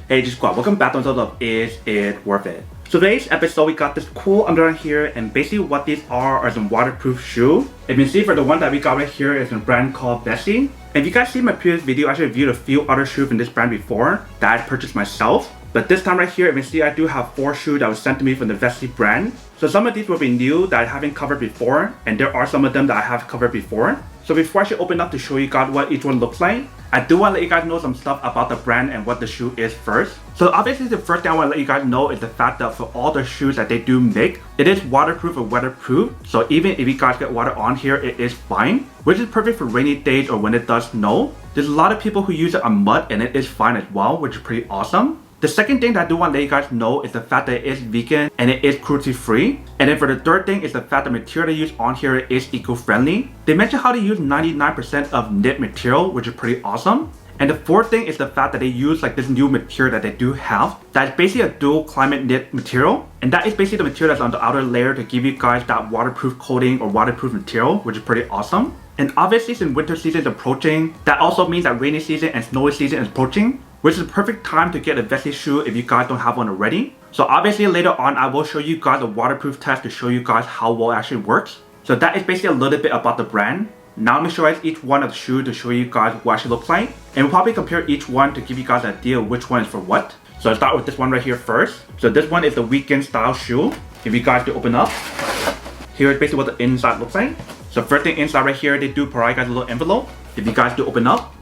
Hey G Squad, welcome back to episode of Is It Worth It? So today's episode we got this cool underline here, and basically what these are some waterproof shoe. If you see, for the one that we got right here is a brand called Vessi. And if you guys see my previous video, I actually reviewed a few other shoes from this brand before that I purchased myself. But this time right here, if you see, I do have 4 shoes that was sent to me from the Vessi brand. So some of these will be new that I haven't covered before, and there are some of them that I have covered before. So before I should open up to show you guys what each one looks like, I do want to let you guys know some stuff about the brand and what the shoe is first. So obviously the first thing I want to let you guys know is the fact that for all the shoes that they do make, it is waterproof or weatherproof. So even if you guys get water on here, it is fine, which is perfect for rainy days or when it does snow. There's a lot of people who use it on mud and it is fine as well, which is pretty awesome. The second thing that I do want to let you guys know is the fact that it is vegan and it is cruelty free. And then for the third thing is the fact the material they use on here is eco-friendly. They mention how they use 99% of knit material, which is pretty awesome. And the fourth thing is the fact that they use like this new material that they do have that is basically a dual climate knit material. And that is basically the material that's on the outer layer to give you guys that waterproof coating or waterproof material, which is pretty awesome. And obviously since winter season is approaching, that also means that rainy season and snowy season is approaching, which is the perfect time to get a Vessi shoe if you guys don't have one already. So obviously later on I will show you guys a waterproof test to show you guys how well it actually works. So that is basically a little bit about the brand. Now let me show you guys each one of the shoes to show you guys what it actually looks like. And we'll probably compare each one to give you guys an idea of which one is for what. So I'll start with this one right here first. So this one is the weekend style shoe. If you guys do open up, here is basically what the inside looks like. So first thing inside right here, they do provide you guys a little envelope. If you guys do open up,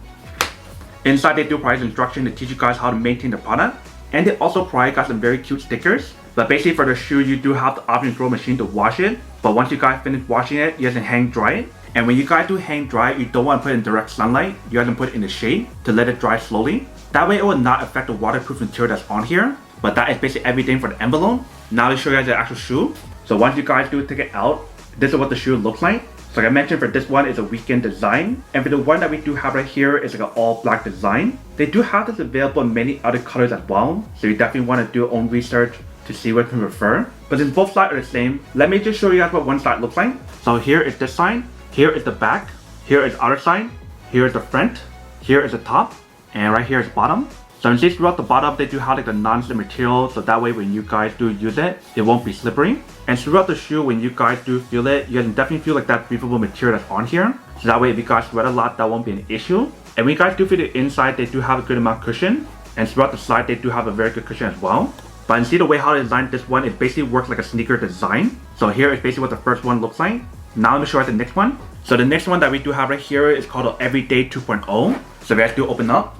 inside they do provide instruction to teach you guys how to maintain the product. And they also provide you guys some very cute stickers. But basically for the shoe, you do have the option to throw a machine to wash it. But once you guys finish washing it, you guys can hang dry it. And when you guys do hang dry, you don't want to put it in direct sunlight. You guys can put it in the shade to let it dry slowly. That way it will not affect the waterproof material that's on here. But that is basically everything for the envelope. Now let's show you guys the actual shoe. So once you guys do take it out, this is what the shoe looks like. So like I mentioned, for this one is a weekend design. And for the one that we do have right here is like an all black design. They do have this available in many other colors as well. So you definitely want to do your own research to see what you prefer. But since both sides are the same, let me just show you guys what one side looks like. So here is this side. Here is the back, here is the other side, here is the front, here is the top, and right here is bottom. So you see throughout the bottom, they do have like the non-slip material, so that way when you guys do use it, it won't be slippery. And throughout the shoe, when you guys do feel it, you guys can definitely feel like that breathable material that's on here. So that way if you guys sweat a lot, that won't be an issue. And when you guys do feel the inside, they do have a good amount of cushion. And throughout the side, they do have a very good cushion as well. But you see the way how they designed this one, it basically works like a sneaker design. So here is basically what the first one looks like. Now let me show you the next one. So the next one that we do have right here is called the Everyday 2.0. So we guys do open up.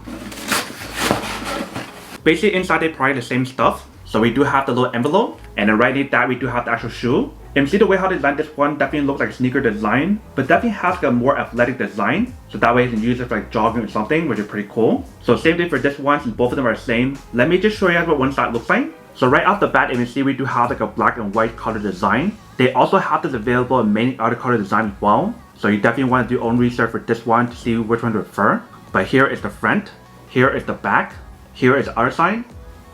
Basically inside they provide the same stuff. So we do have the little envelope, and then right underneath that we do have the actual shoe. And you see the way how they designed this one definitely looks like a sneaker design, but definitely has like a more athletic design. So that way you can use it for like jogging or something, which is pretty cool. So same thing for this one, since both of them are the same. Let me just show you guys what one side looks like. So right off the bat, if you see, we do have like a black and white color design. They also have this available in many other color designs as well. So you definitely want to do your own research for this one to see which one to prefer. But here is the front, here is the back, here is the other side,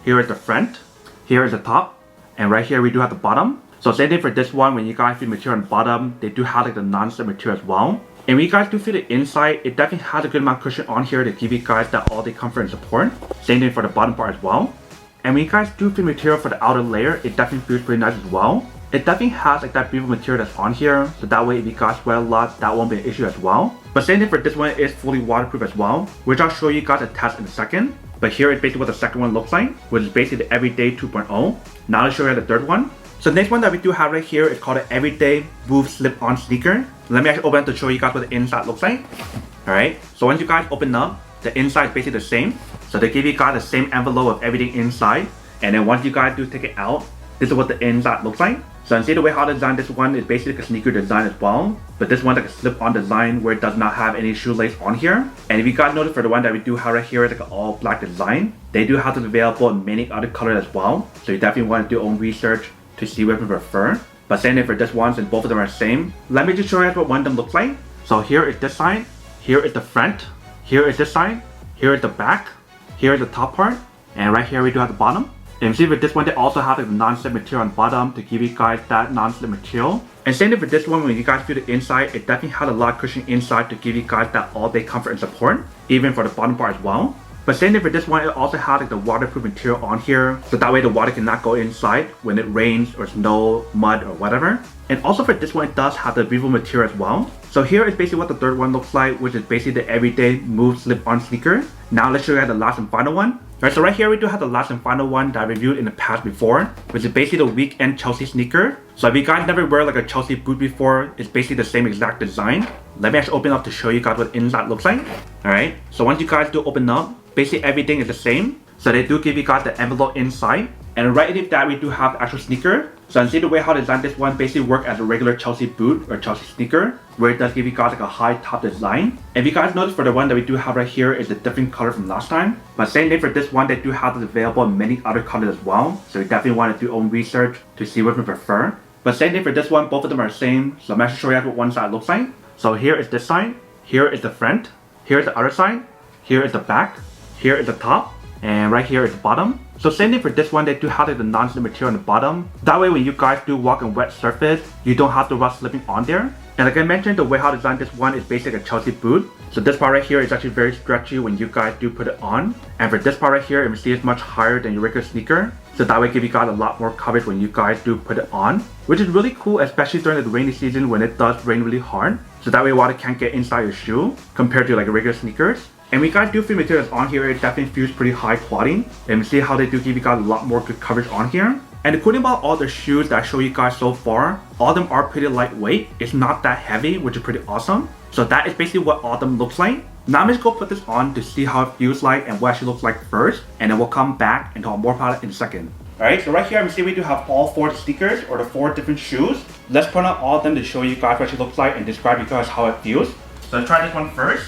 here is the front, here is the top, and right here we do have the bottom. So same thing for this one, when you guys feel material on the bottom, they do have like the non-slip material as well. And when you guys do feel the inside, it definitely has a good amount of cushion on here to give you guys that all day comfort and support. Same thing for the bottom part as well. And when you guys do feel material for the outer layer, it definitely feels pretty nice as well. It definitely has like that breathable material that's on here, so that way if you guys sweat a lot, that won't be an issue as well. But same thing for this one, is fully waterproof as well, which I'll show you guys a test in a second. But here is basically what the second one looks like, which is basically the Everyday 2.0. Now I'll show you the third one. So the next one that we do have right here is called the Everyday Move Slip-On Sneaker. Let me actually open it to show you guys what the inside looks like. Alright, so once you guys open up, the inside is basically the same. So they give you guys the same envelope of everything inside. And then once you guys do take it out, this is what the inside looks like. So you see the way how they designed this one is basically like a sneaker design as well. But this one's like a slip-on design where it does not have any shoelace on here. And if you guys notice, for the one that we do have right here is like an all black design. They do have this available in many other colors as well. So you definitely want to do your own research to see what you prefer. But same thing for this one, since both of them are the same. Let me just show you guys what one of them looks like. So here is this side, here is the front, here is this side, here is the back, here is the top part, and right here we do have the bottom. And see with this one, they also have like the non-slip material on the bottom to give you guys that non-slip material. And same thing for this one, when you guys feel the inside, it definitely has a lot of cushion inside to give you guys that all-day comfort and support, even for the bottom part as well. But same thing for this one, it also has like the waterproof material on here, so that way the water cannot go inside when it rains or snow, mud or whatever. And also for this one, it does have the breathable material as well. So here is basically what the third one looks like, which is basically the everyday move slip-on sneaker. Now let's show you guys the last and final one. Alright, so right here we do have the last and final one that I reviewed in the past before, which is basically the weekend Chelsea sneaker. So if you guys never wear like a Chelsea boot before, it's basically the same exact design. Let me actually open up to show you guys what inside looks like. Alright, so once you guys do open up, basically everything is the same. So they do give you guys the envelope inside. And right underneath that we do have the actual sneaker. So you see the way how they designed this one basically work as a regular Chelsea boot or Chelsea sneaker, where it does give you guys like a high top design. And if you guys notice for the one that we do have right here is a different color from last time. But same thing for this one, they do have it available in many other colors as well. So you definitely want to do your own research to see what you prefer. But same thing for this one, both of them are the same. So I'm actually show you guys what one side looks like. So here is this side, here is the front, here is the other side, here is the back, here is the top, and right here is the bottom. So same thing for this one, they do have like the non-slip material on the bottom. That way when you guys do walk on wet surface, you don't have to rush slipping on there. And like I mentioned, the way how to design this one is basically a Chelsea boot. So this part right here is actually very stretchy when you guys do put it on. And for this part right here, you can see it's much higher than your regular sneaker. So that way give you guys a lot more coverage when you guys do put it on. Which is really cool, especially during the rainy season when it does rain really hard. So that way water can't get inside your shoe compared to like regular sneakers. And when you guys do feel materials on here, it definitely feels pretty high quality. And you see how they do give you guys a lot more good coverage on here. And the cool thing about all the shoes that I show you guys so far, all of them are pretty lightweight. It's not that heavy, which is pretty awesome. So that is basically what all of them looks like. Now I'm just gonna put this on to see how it feels like and what it actually looks like first. And then we'll come back and talk more about it in a second. Alright, so right here you see we do have all 4 sneakers or the 4 different shoes. Let's put on all of them to show you guys what it looks like and describe you guys how it feels. So let's try this one first.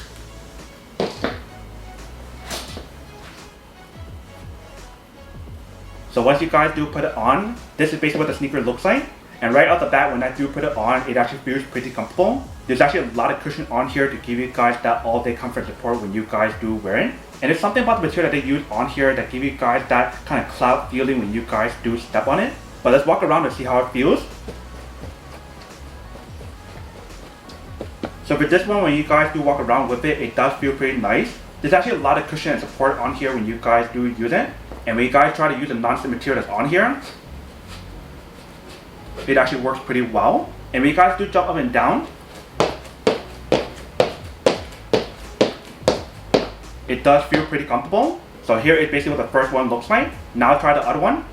So once you guys do put it on, this is basically what the sneaker looks like. And right off the bat, when I do put it on, it actually feels pretty comfortable. There's actually a lot of cushion on here to give you guys that all-day comfort support when you guys do wear it. And there's something about the material that they use on here that give you guys that kind of cloud feeling when you guys do step on it. But let's walk around and see how it feels. So for this one, when you guys do walk around with it, it does feel pretty nice. There's actually a lot of cushion and support on here when you guys do use it. And when you guys try to use the non-slip material that's on here, it actually works pretty well. And when you guys do jump up and down, it does feel pretty comfortable. So here is basically what the first one looks like. Now try the other one.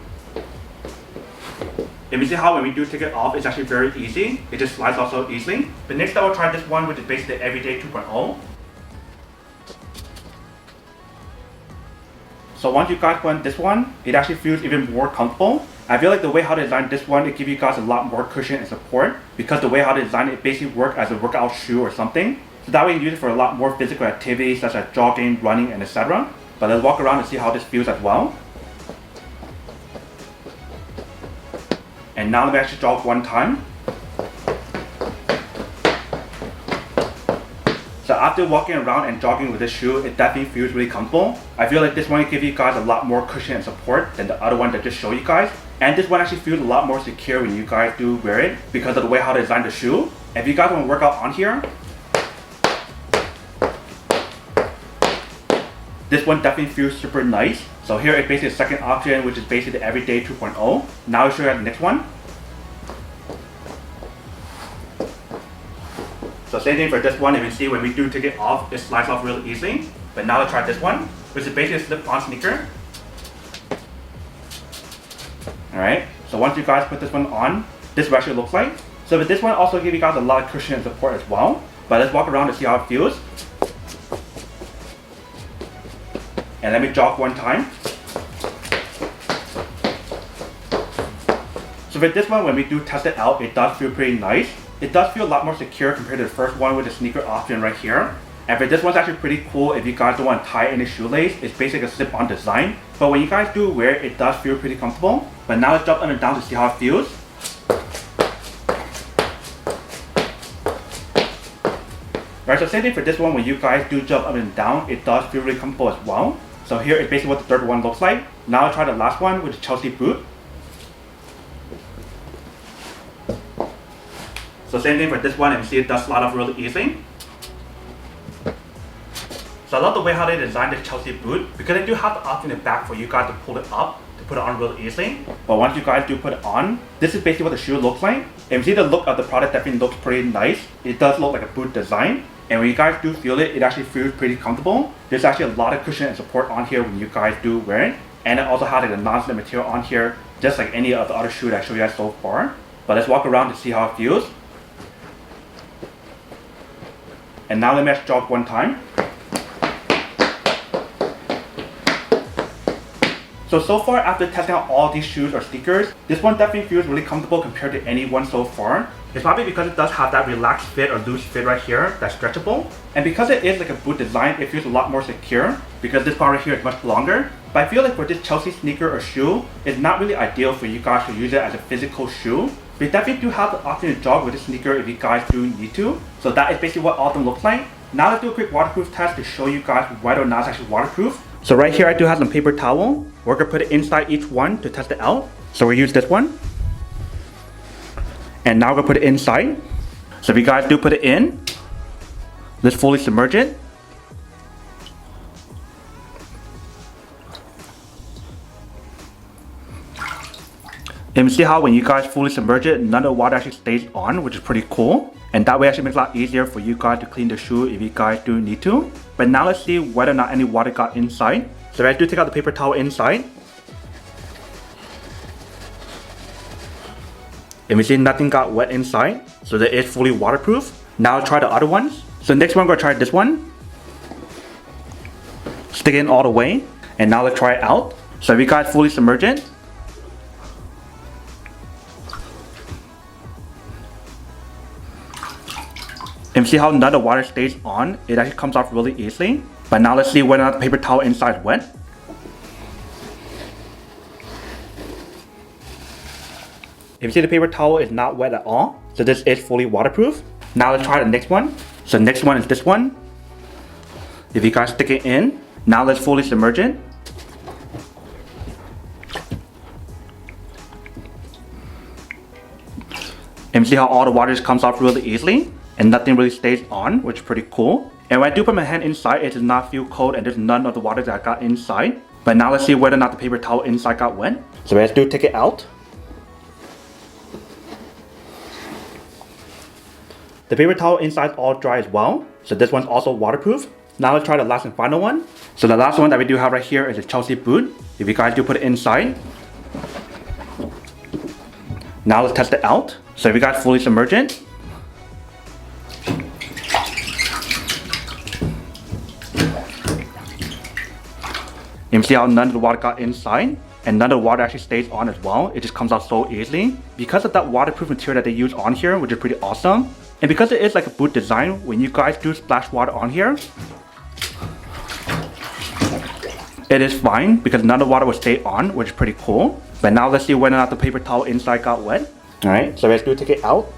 And we see how when we do take it off, it's actually very easy. It just slides off so easily. But next I will try this one, which is basically the Everyday 2.0. So once you guys put on this one, it actually feels even more comfortable. I feel like the way how they designed this one, it gives you guys a lot more cushion and support because the way how they designed it basically works as a workout shoe or something. So that way you can use it for a lot more physical activities such as jogging, running, and etc. But let's walk around and see how this feels as well. And now let me actually jog one time. So after walking around and jogging with this shoe, it definitely feels really comfortable. I feel like this one will give you guys a lot more cushion and support than the other one that just showed you guys. And this one actually feels a lot more secure when you guys do wear it because of the way how they designed the shoe. If you guys want to work out on here, this one definitely feels super nice. So here is basically the second option, which is basically the Everyday 2.0. Now I'll show you guys the next one. So same thing for this one, you can see when we do take it off, it slides off really easily. But now let's try this one, which is basically a slip-on sneaker. Alright, so once you guys put this one on, this is what it actually looks like. So with this one also give you guys a lot of cushion and support as well. But let's walk around to see how it feels. And let me jog one time. So with this one, when we do test it out, it does feel pretty nice. It does feel a lot more secure compared to the first one with the sneaker option right here. And for this one's actually pretty cool if you guys don't want to tie any shoelace. It's basically a slip-on design. But when you guys do wear it, it does feel pretty comfortable. But now let's jump up and down to see how it feels. Right, so same thing for this one, when you guys do jump up and down, it does feel really comfortable as well. So here is basically what the third one looks like. Now I'll try the last one with the Chelsea boot. So same thing for this one, and you see it does slide off really easy. So I love the way how they designed the Chelsea boot because they do have the option in the back for you guys to pull it up to put it on real easily. But once you guys do put it on, this is basically what the shoe looks like. And you see the look of the product definitely looks pretty nice. It does look like a boot design. And when you guys do feel it, it actually feels pretty comfortable. There's actually a lot of cushion and support on here when you guys do wear it. And it also has like a non-slip material on here, just like any of the other shoes I showed you guys so far. But let's walk around to see how it feels. And now let me just jog one time. So far after testing out all these shoes or sneakers, this one definitely feels really comfortable compared to any one so far. It's probably because it does have that relaxed fit or loose fit right here that's stretchable. And because it is like a boot design, it feels a lot more secure because this part right here is much longer. But I feel like for this Chelsea sneaker or shoe, it's not really ideal for you guys to use it as a physical shoe. But you definitely do have the option to jog with this sneaker if you guys do need to. So that is basically what all of them look like. Now let's do a quick waterproof test to show you guys whether or not it's actually waterproof. So right here I do have some paper towel. We're gonna put it inside each one to test it out. So we use this one. And now we're gonna put it inside. So if you guys do put it in, let's fully submerge it. And you see how when you guys fully submerge it, none of the water actually stays on, which is pretty cool. And that way actually makes it a lot easier for you guys to clean the shoe if you guys do need to. But now let's see whether or not any water got inside. So I do take out the paper towel inside. And we see nothing got wet inside, so that is fully waterproof. Now I'll try the other ones. So next one, we're gonna try this one. Stick it in all the way. And now let's try it out. So if you guys fully submerge it. And see how none of the water stays on, it actually comes off really easily. But now let's see whether or not the paper towel inside is wet. If you see the paper towel is not wet at all, so this is fully waterproof. Now let's try the next one. So the next one is this one. If you guys stick it in, now let's fully submerge it. And see how all the water just comes off really easily. And nothing really stays on, which is pretty cool. And when I do put my hand inside, it does not feel cold and there's none of the water that got inside. But now let's see whether or not the paper towel inside got wet. So let's do take it out. The paper towel inside is all dry as well. So this one's also waterproof. Now let's try the last and final one. So the last one that we do have right here is a Chelsea boot. If you guys do put it inside. Now let's test it out. So if you guys fully submerge it. You can see how none of the water got inside and none of the water actually stays on as well. It just comes out so easily because of that waterproof material that they use on here, which is pretty awesome. And because it is like a boot design, when you guys do splash water on here, it is fine because none of the water will stay on, which is pretty cool. But now let's see whether or not the paper towel inside got wet. Alright, so let's do take it out.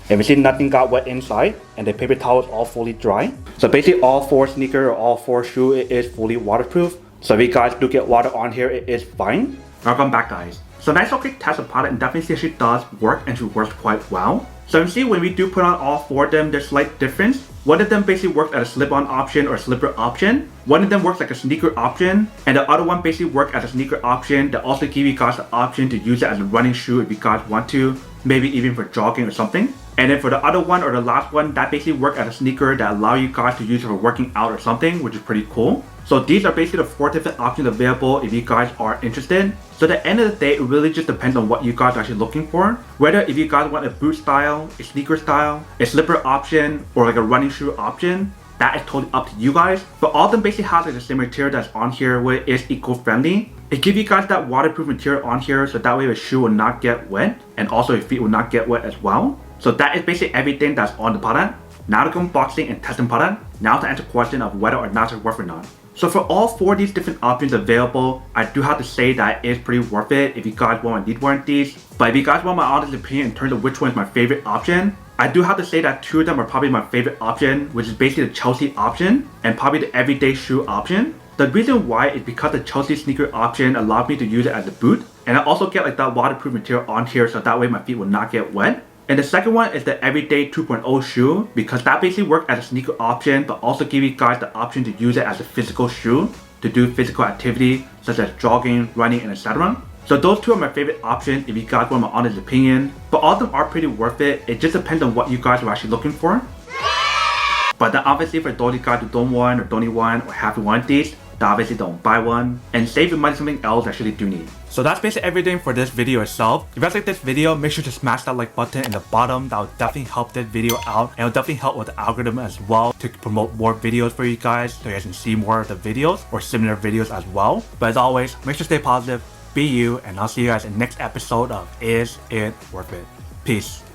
And we see nothing got wet inside and the paper towel is all fully dry. So basically all four sneaker or all four shoe, it is fully waterproof. So if you guys do get water on here, it is fine. Welcome back guys. So nice little quick test of the product and definitely see she does work and she works quite well. So you see when we do put on all four of them, there's slight difference. One of them basically works as a slip-on option or slipper option. One of them works like a sneaker option. And the other one basically works as a sneaker option that also give you guys the option to use it as a running shoe if you guys want to. Maybe even for jogging or something. And then for the other one or the last one, that basically works as a sneaker that allow you guys to use it for working out or something, which is pretty cool. So these are basically the four different options available if you guys are interested. So at the end of the day, it really just depends on what you guys are actually looking for. Whether if you guys want a boot style, a sneaker style, a slipper option, or like a running shoe option, that is totally up to you guys. But all of them basically have like the same material that's on here, where it is eco-friendly. It gives you guys that waterproof material on here, so that way the shoe will not get wet, and also your feet will not get wet as well. So that is basically everything that's on the product. Now to go unboxing and testing product. Now to answer the question of whether or not it's worth it or not. So for all four of these different options available, I do have to say that it is pretty worth it if you guys want to need one of these. But if you guys want my honest opinion in terms of which one is my favorite option, I do have to say that two of them are probably my favorite option, which is basically the Chelsea option and probably the everyday shoe option. The reason why is because the Chelsea sneaker option allowed me to use it as a boot, and I also get like that waterproof material on here so that way my feet will not get wet. And the second one is the Everyday 2.0 shoe, because that basically works as a sneaker option but also give you guys the option to use it as a physical shoe to do physical activity such as jogging, running, and etc. So those two are my favorite options if you guys want my honest opinion, but all of them are pretty worth it. It just depends on what you guys are actually looking for. But then obviously for those of you guys who don't want or don't need one or have one of these, then obviously don't buy one and save your money on something else that you actually do need. So that's basically everything for this video itself. If you guys like this video, make sure to smash that like button in the bottom. That will definitely help this video out, and it will definitely help with the algorithm as well to promote more videos for you guys so you guys can see more of the videos or similar videos as well. But as always, make sure to stay positive, be you, and I'll see you guys in the next episode of Is It Worth It? Peace.